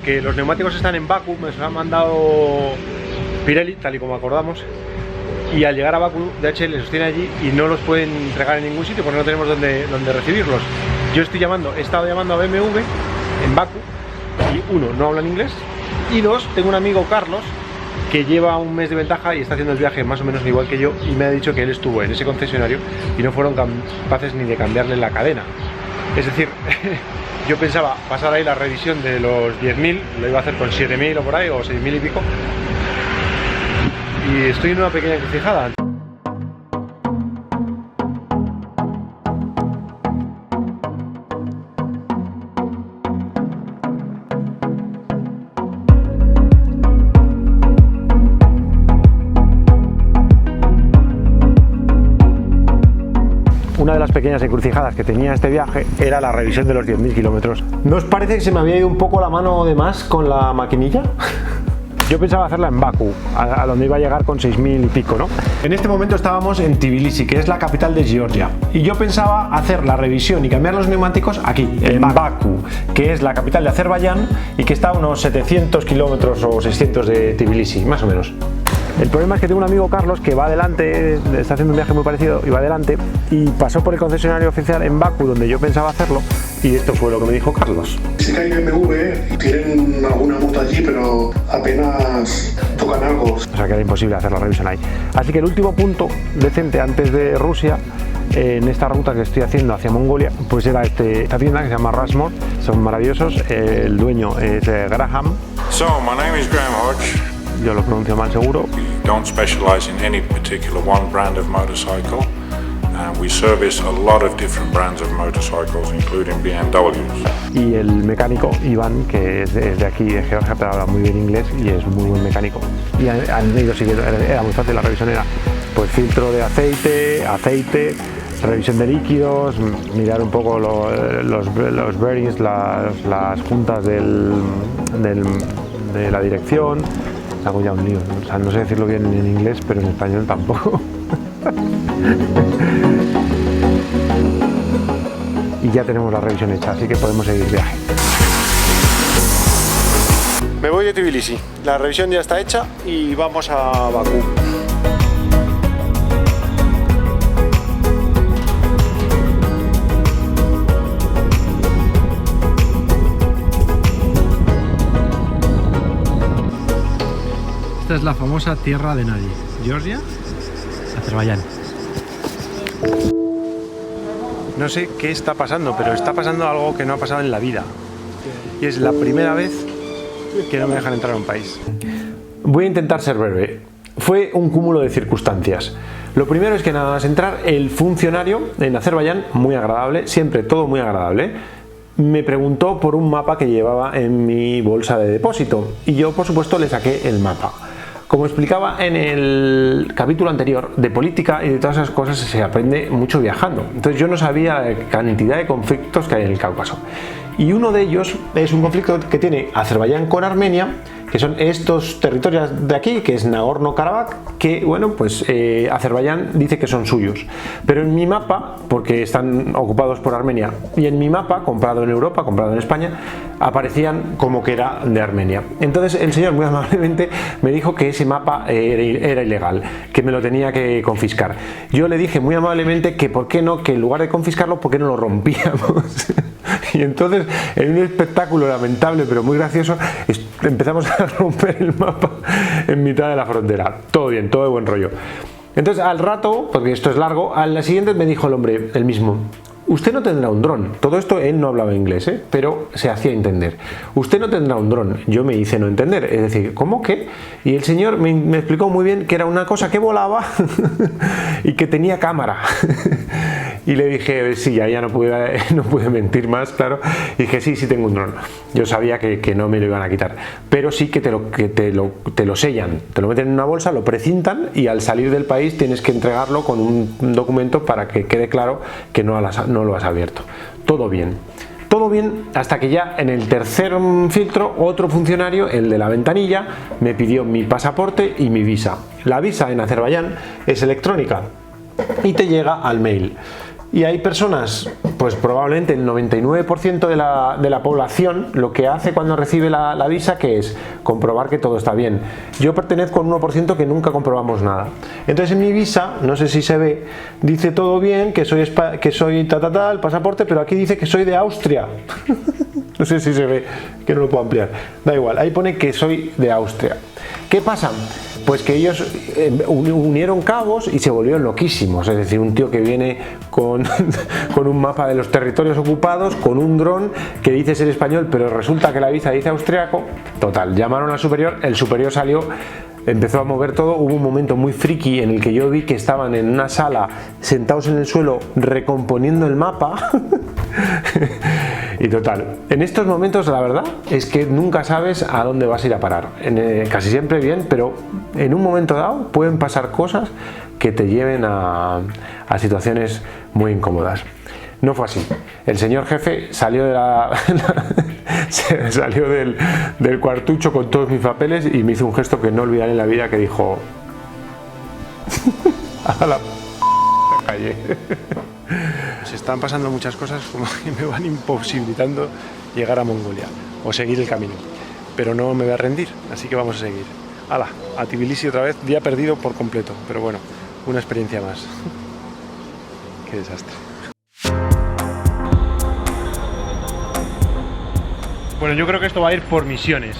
que los neumáticos están en Bakú, me los ha mandado Pirelli, tal y como acordamos, y al llegar a Bakú, DHL los tiene allí y no los pueden entregar en ningún sitio porque no tenemos donde recibirlos. Yo he estado llamando a BMW en Bakú y uno, no hablan inglés, y dos, tengo un amigo, Carlos, que lleva un mes de ventaja y está haciendo el viaje más o menos igual que yo, y me ha dicho que él estuvo en ese concesionario y no fueron capaces ni de cambiarle la cadena. Es decir, yo pensaba pasar ahí la revisión de los 10.000, lo iba a hacer con 7.000 o por ahí, o 6.000 y pico, y estoy en una pequeña encrucijada. Una de las pequeñas encrucijadas que tenía este viaje era la revisión de los 10.000 kilómetros. ¿No os parece que se me había ido un poco la mano de más con la maquinilla? Yo pensaba hacerla en Bakú, a donde iba a llegar con 6.000 y pico, ¿no? En este momento estábamos en Tbilisi, que es la capital de Georgia, y yo pensaba hacer la revisión y cambiar los neumáticos aquí, en Bakú, que es la capital de Azerbaiyán y que está a unos 700 kilómetros o 600 de Tbilisi, más o menos. El problema es que tengo un amigo, Carlos, que va adelante, está haciendo un viaje muy parecido y va adelante, y pasó por el concesionario oficial en Bakú, donde yo pensaba hacerlo, y esto fue lo que me dijo Carlos. Sé que hay BMW y tienen alguna moto allí, pero apenas tocan algo. O sea que era imposible hacer la revisión ahí. Así que el último punto decente antes de Rusia, en esta ruta que estoy haciendo hacia Mongolia, pues era esta tienda que se llama Rushmore. Son maravillosos, el dueño es Graham. So, my name is Graham Hodge. Yo lo pronuncio mal seguro. We don't specialize in any particular one brand of motorcycle. We service a lot of different brands of motorcycles, including BMWs. Y el mecánico, Iván, que es de aquí, de Georgia, pero habla muy bien inglés y es muy buen mecánico. Y han ido siguiendo, era muy fácil, la revisión era pues filtro de aceite, revisión de líquidos, mirar un poco los bearings, las juntas de la dirección. Hago ya un lío, o sea, no sé decirlo bien en inglés, pero en español tampoco. Y ya tenemos la revisión hecha, así que podemos seguir viaje. Me voy de Tbilisi, la revisión ya está hecha y vamos a Bakú. Esta es la famosa tierra de nadie, Georgia, Azerbaiyán. No sé qué está pasando, pero está pasando algo que no ha pasado en la vida. Y es la primera vez que no me dejan entrar a un país. Voy a intentar ser breve. Fue un cúmulo de circunstancias. Lo primero es que nada más entrar, el funcionario en Azerbaiyán, muy agradable, siempre todo muy agradable, me preguntó por un mapa que llevaba en mi bolsa de depósito. Y yo, por supuesto, le saqué el mapa. Como explicaba en el capítulo anterior, de política y de todas esas cosas se aprende mucho viajando. Entonces yo no sabía la cantidad de conflictos que hay en el Cáucaso. Y uno de ellos es un conflicto que tiene Azerbaiyán con Armenia, que son estos territorios de aquí, que es Nagorno-Karabaj, que bueno, pues Azerbaiyán dice que son suyos. Pero en mi mapa, porque están ocupados por Armenia, y en mi mapa, comprado en Europa, comprado en España, aparecían como que era de Armenia. Entonces el señor muy amablemente me dijo que ese mapa era ilegal, que me lo tenía que confiscar. Yo le dije muy amablemente que por qué no, que en lugar de confiscarlo, por qué no lo rompíamos. Y entonces, en un espectáculo lamentable pero muy gracioso, empezamos a romper el mapa en mitad de la frontera. Todo bien, todo de buen rollo. Entonces, al rato, porque esto es largo, a la siguiente me dijo el hombre, el mismo: usted no tendrá un dron. Todo esto él no hablaba inglés, pero se hacía entender. Usted no tendrá un dron. Yo me hice no entender, es decir, ¿cómo qué? Y el señor me explicó muy bien que era una cosa que volaba y que tenía cámara. Y le dije, sí, ya no pude mentir más, claro. Y dije, sí tengo un dron. Yo sabía que no me lo iban a quitar, pero sí que te lo sellan, te lo meten en una bolsa, lo precintan y al salir del país tienes que entregarlo con un documento para que quede claro que no lo has abierto. Todo bien. Todo bien, hasta que ya en el tercer filtro, otro funcionario, el de la ventanilla, me pidió mi pasaporte y mi visa. La visa en Azerbaiyán es electrónica y te llega al mail. Y hay personas, pues probablemente el 99% de la población, lo que hace cuando recibe la visa, que es comprobar que todo está bien. Yo pertenezco al 1% que nunca comprobamos nada. Entonces en mi visa, no sé si se ve, dice todo bien, que soy el pasaporte, pero aquí dice que soy de Austria. No sé si se ve, que no lo puedo ampliar. Da igual, ahí pone que soy de Austria. ¿Qué pasa? Pues que ellos unieron cabos y se volvieron loquísimos. Es decir, un tío que viene con un mapa de los territorios ocupados, con un dron que dice ser español, pero resulta que la visa dice austriaco. Total, llamaron al superior, el superior salió, empezó a mover todo. Hubo un momento muy friki en el que yo vi que estaban en una sala sentados en el suelo recomponiendo el mapa. Y total, en estos momentos la verdad es que nunca sabes a dónde vas a ir a parar. Casi siempre bien, pero en un momento dado pueden pasar cosas que te lleven a situaciones muy incómodas. No fue así. El señor jefe salió salió del cuartucho con todos mis papeles y me hizo un gesto que no olvidaré en la vida, que dijo: a la calle. Se están pasando muchas cosas como que me van imposibilitando llegar a Mongolia o seguir el camino, pero no me voy a rendir, así que vamos a seguir. ¡Hala! A Tbilisi otra vez, día perdido por completo, pero bueno, una experiencia más. ¡Qué desastre! Bueno, yo creo que esto va a ir por misiones.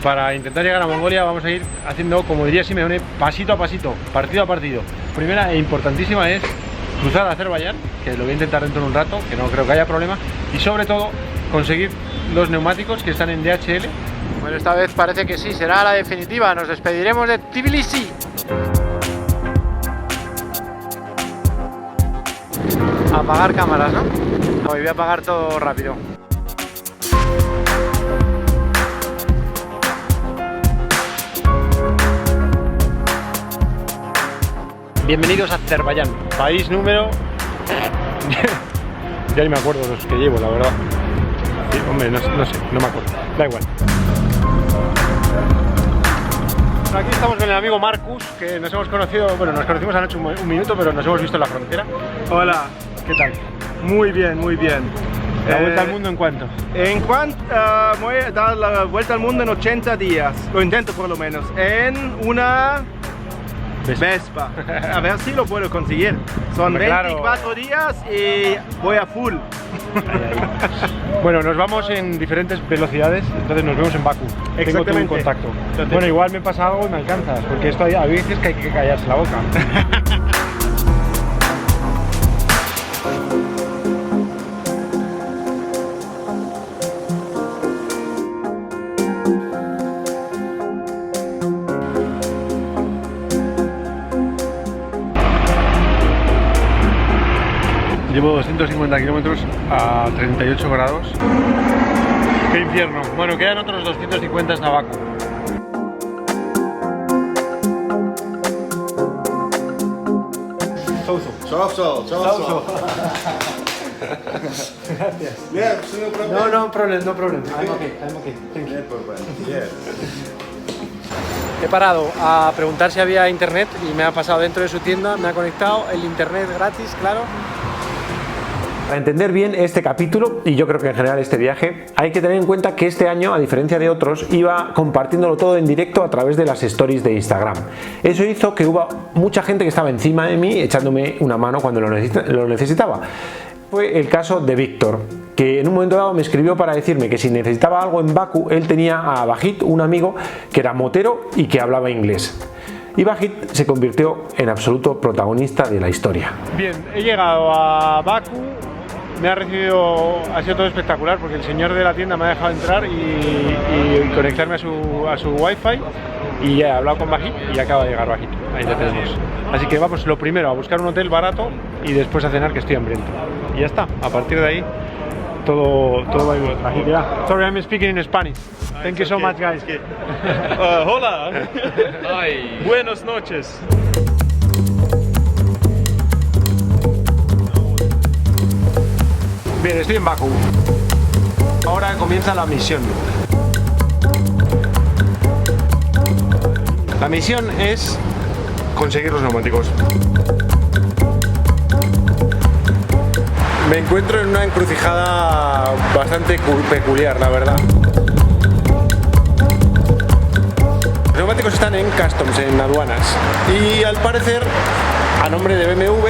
Para intentar llegar a Mongolia vamos a ir haciendo, como diría Simeone, pasito a pasito, partido a partido. Primera e importantísima es cruzar a Azerbaiyán, que lo voy a intentar dentro de un rato, que no creo que haya problema, y sobre todo conseguir los neumáticos que están en DHL. Bueno, esta vez parece que sí, será la definitiva, nos despediremos de Tbilisi. Apagar cámaras, ¿no? Hoy voy a apagar todo rápido. Bienvenidos a Azerbaiyán, país número... ya ni me acuerdo los que llevo, la verdad. Sí, hombre, no sé, no me acuerdo. Da igual. Aquí estamos con el amigo Marcus, que nos hemos conocido, bueno, nos conocimos anoche un minuto, pero nos hemos visto en la frontera. Hola. ¿Qué tal? Muy bien, muy bien. ¿La vuelta al mundo en cuánto? Voy a dar la vuelta al mundo en 80 días. Lo intento por lo menos. En una... Vespa. A ver si lo puedo conseguir. Son 24 días y voy a full. Bueno, nos vamos en diferentes velocidades, entonces nos vemos en Bakú. Tengo tu contacto. Bueno, igual me pasa algo y me alcanzas, porque esto a veces que hay que callarse la boca. Llevo 250 kilómetros a 38 grados. ¡Qué infierno! Bueno, quedan otros 250 hasta Bakú. Chao. Gracias. Yeah, No problem. I'm okay. Thank you. He parado a preguntar si había internet y me ha pasado dentro de su tienda, me ha conectado el internet gratis, claro. Para entender bien este capítulo, y yo creo que en general este viaje, hay que tener en cuenta que este año, a diferencia de otros, iba compartiéndolo todo en directo a través de las stories de Instagram. Eso hizo que hubo mucha gente que estaba encima de mí echándome una mano cuando lo necesitaba. Fue el caso de Víctor, que en un momento dado me escribió para decirme que si necesitaba algo en Bakú, él tenía a Vahid, un amigo que era motero y que hablaba inglés. Y Vahid se convirtió en absoluto protagonista de la historia. Bien, he llegado a Bakú. Me ha recibido, ha sido todo espectacular porque el señor de la tienda me ha dejado entrar y conectarme a su wifi, y ya he hablado con Vahid y acaba de llegar Vahid. Ahí lo tenemos. Así que vamos, lo primero, a buscar un hotel barato y después a cenar, que estoy hambriento. Y ya está, a partir de ahí todo va bien. Vahid, ya. Sorry, I'm speaking in Spanish. Thank you so much, guys. Hola. Buenas noches. Bien, estoy en Bakú. Ahora comienza la misión. La misión es conseguir los neumáticos. Me encuentro en una encrucijada bastante peculiar, la verdad. Los neumáticos están en customs, en aduanas, y al parecer a nombre de BMW,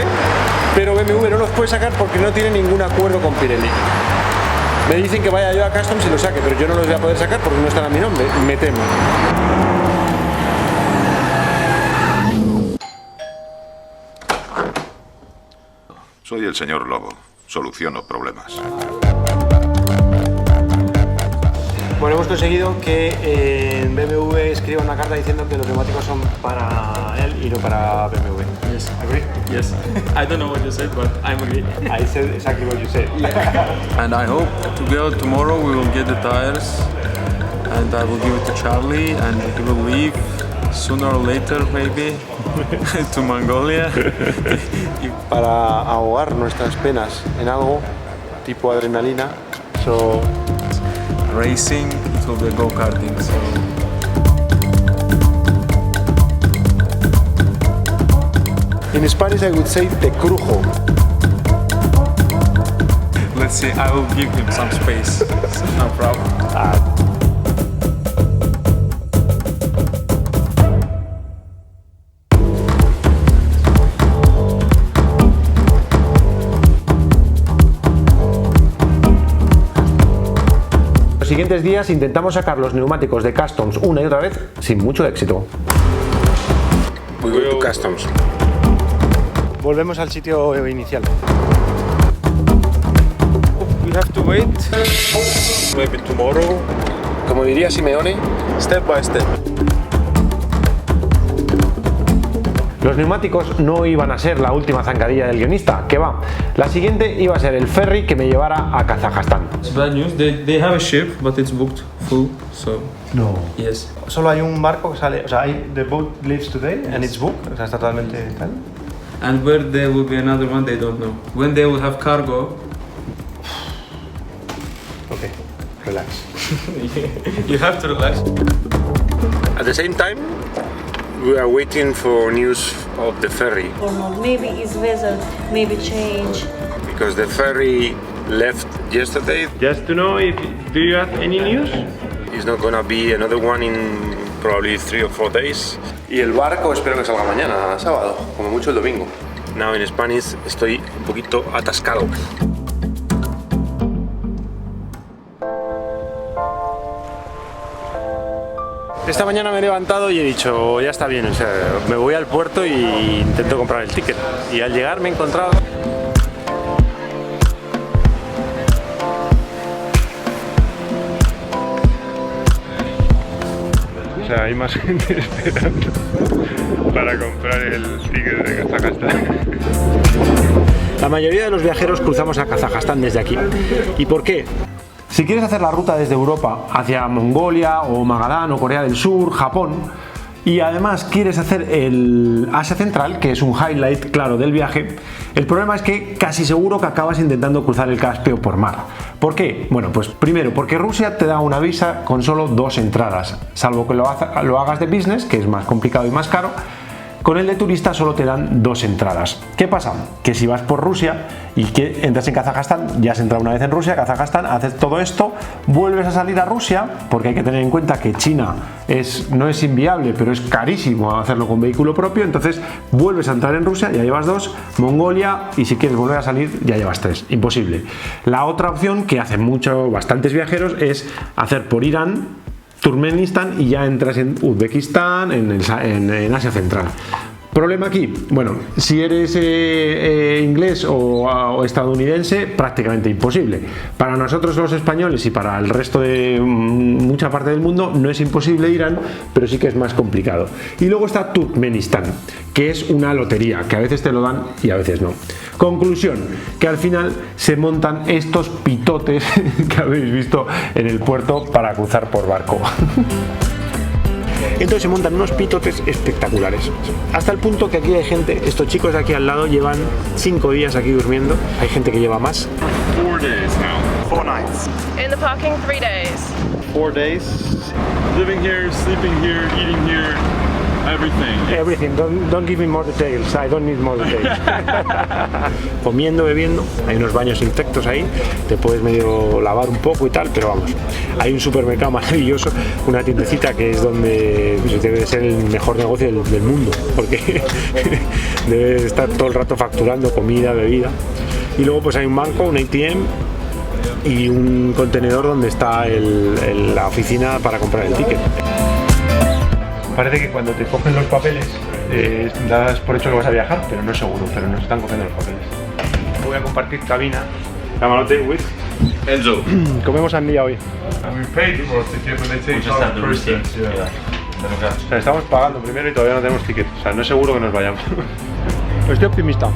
pero BMW no los puede sacar porque no tiene ningún acuerdo con Pirelli. Me dicen que vaya yo a customs y los saque, pero yo no los voy a poder sacar porque no están a mi nombre, me temo. Soy el señor Lobo. Soluciono problemas. Bueno, hemos conseguido que en BMW escriba una carta diciendo que los neumáticos son para él y no para BMW. Yes. Agree? Yes. I don't know what you said, but I'm agree. I said exactly what you said. And I hope tomorrow we will get the tires, and I will give it to Charlie, and he will leave sooner or later, maybe, to Mongolia. Para ahogar nuestras penas en algo tipo adrenalina, so Racing, it will be go-karting, so... in Spanish I would say te crujo. Let's see, I will give him some space, no problem. Los siguientes días intentamos sacar los neumáticos de customs una y otra vez sin mucho éxito. We go to customs. Volvemos al sitio inicial. We have to wait. Maybe tomorrow. Como diría Simeone, Step by step. los neumáticos no iban a ser la última zancadilla del guionista, que va. La siguiente iba a ser el ferry que me llevara a Kazajstán. It's bad news. They have a ship, but it's booked full. So No. yes. Solo hay un barco que sale, o sea, the boat leaves today and it's booked, o sea, está totalmente tal. And where there will be another one, they don't know. When they will have cargo, Okay, relax. you have to relax. At the same time, we are waiting for news of the ferry Or not. Maybe it's weather, maybe change. because the ferry left yesterday. Just to know if do you have any news? It's not gonna be another one in probably 3 or 4 days. Y el barco espero que salga mañana, sábado, como mucho el domingo. Now in Spanish estoy un poquito atascado. Esta mañana me he levantado y he dicho, ya está bien, o sea, me voy al puerto y intento comprar el ticket. Y al llegar me he encontrado... O sea, hay más gente esperando para comprar el ticket de Kazajstán. La mayoría de los viajeros cruzamos a Kazajstán desde aquí. ¿Y por qué? Si quieres hacer la ruta desde Europa hacia Mongolia o Magadán o Corea del Sur, Japón, y además quieres hacer el Asia Central, que es un highlight claro del viaje, el problema es que casi seguro que acabas intentando cruzar el Caspio por mar. ¿Por qué? Bueno, pues primero, porque Rusia te da una visa con solo 2 entradas, salvo que lo hagas de business, que es más complicado y más caro. Con el de turista solo te dan 2 entradas. ¿Qué pasa? Que si vas por Rusia y que entras en Kazajstán, ya has entrado una vez en Rusia, Kazajstán, haces todo esto, vuelves a salir a Rusia, porque hay que tener en cuenta que China no es inviable, pero es carísimo hacerlo con vehículo propio, entonces vuelves a entrar en Rusia, ya llevas 2, Mongolia, y si quieres volver a salir, ya llevas 3. Imposible. La otra opción que hacen bastantes viajeros es hacer por Irán, Turkmenistán y ya entras en Uzbekistán, en Asia Central. ¿Problema aquí? Bueno, si eres inglés o estadounidense, prácticamente imposible. Para nosotros los españoles y para el resto de mucha parte del mundo no es imposible Irán, pero sí que es más complicado. Y luego está Turkmenistán, que es una lotería, que a veces te lo dan y a veces no. Conclusión, que al final se montan estos pitotes que habéis visto en el puerto para cruzar por barco. Entonces se montan unos pitotes espectaculares. Hasta el punto que aquí hay gente, estos chicos de aquí al lado llevan 5 días aquí durmiendo. Hay gente que lleva más. 4 days now. 4 nights. In the parking 3 days. 4 days. Living here, sleeping here, eating here. Everything. Don't give me more details. I don't need more details. Comiendo, bebiendo. Hay unos baños insectos ahí. Te puedes medio lavar un poco y tal, pero vamos. Hay un supermercado maravilloso, una tiendecita que es donde debe ser el mejor negocio del mundo, porque debe estar todo el rato facturando comida, bebida. Y luego pues hay un banco, un ATM y un contenedor donde está la oficina para comprar el ticket. Parece que cuando te cogen los papeles das por hecho que vas a viajar, pero no es seguro, pero nos están cogiendo los papeles. Voy a compartir cabina. Camarote with Enzo. Comemos sandía hoy. We paid for a ticket, but they take our process. O sea, estamos pagando primero y todavía no tenemos ticket. O sea, no es seguro que nos vayamos. Estoy optimista.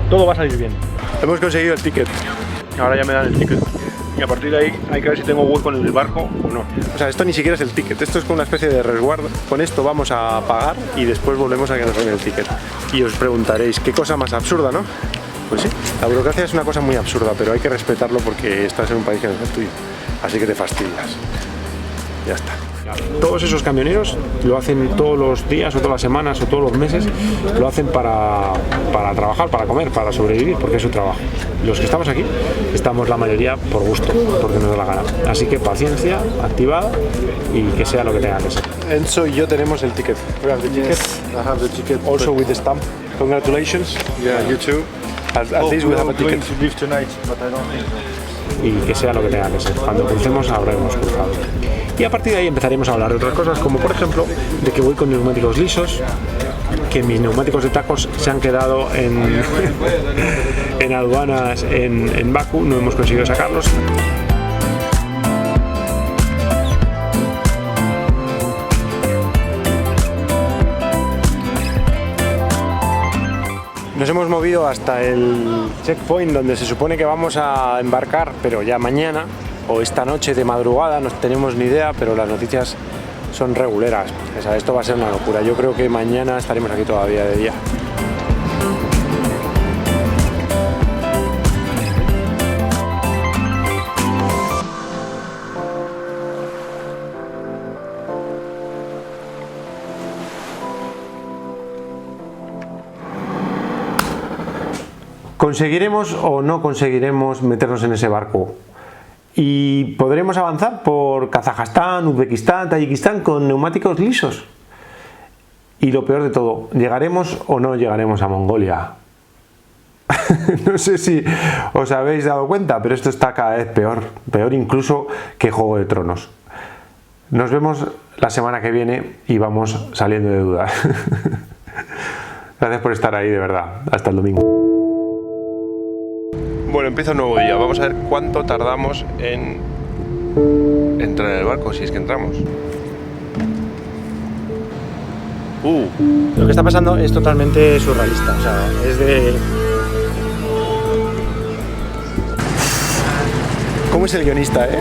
Todo va a salir bien. Hemos conseguido el ticket. Ahora ya me dan el ticket. Y a partir de ahí hay que ver si tengo hueco en el barco o no. O sea, esto ni siquiera es el ticket. Esto es como una especie de resguardo. Con esto vamos a pagar y después volvemos a que nos den el ticket. Y os preguntaréis, ¿qué cosa más absurda, no? Pues sí, la burocracia es una cosa muy absurda, pero hay que respetarlo porque estás en un país que no es el tuyo. Así que te fastidias. Ya está. Todos esos camioneros lo hacen todos los días o todas las semanas o todos los meses, lo hacen para trabajar, para comer, para sobrevivir, porque es su trabajo. Los que estamos aquí, estamos la mayoría por gusto, porque nos da la gana. Así que paciencia, activada y que sea lo que tenga que ser. Enzo y yo tenemos el ticket. We have the ticket. Yes, I have the ticket. Also with the stamp. Congratulations. Yeah, you too. At least we have a ticket. To leave tonight, but I don't think so. Y que sea lo que tenga que ser. Cuando crucemos habremos cruzado. Y a partir de ahí empezaremos a hablar de otras cosas, como por ejemplo de que voy con neumáticos lisos, que mis neumáticos de tacos se han quedado en aduanas en Bakú, no hemos conseguido sacarlos. Nos hemos movido hasta el checkpoint donde se supone que vamos a embarcar, pero ya mañana o esta noche de madrugada, no tenemos ni idea, pero las noticias son reguleras. O sea, esto va a ser una locura. Yo creo que mañana estaremos aquí todavía de día. ¿Conseguiremos o no conseguiremos meternos en ese barco? ¿Y podremos avanzar por Kazajstán, Uzbekistán, Tayikistán con neumáticos lisos? Y lo peor de todo, ¿llegaremos o no llegaremos a Mongolia? No sé si os habéis dado cuenta, pero esto está cada vez peor. Peor incluso que Juego de Tronos. Nos vemos la semana que viene y vamos saliendo de dudas. Gracias por estar ahí, de verdad. Hasta el domingo. Bueno, empieza un nuevo día. Vamos a ver cuánto tardamos en entrar en el barco, si es que entramos. Lo que está pasando es totalmente surrealista. O sea, es de... ¿Cómo es el guionista, eh?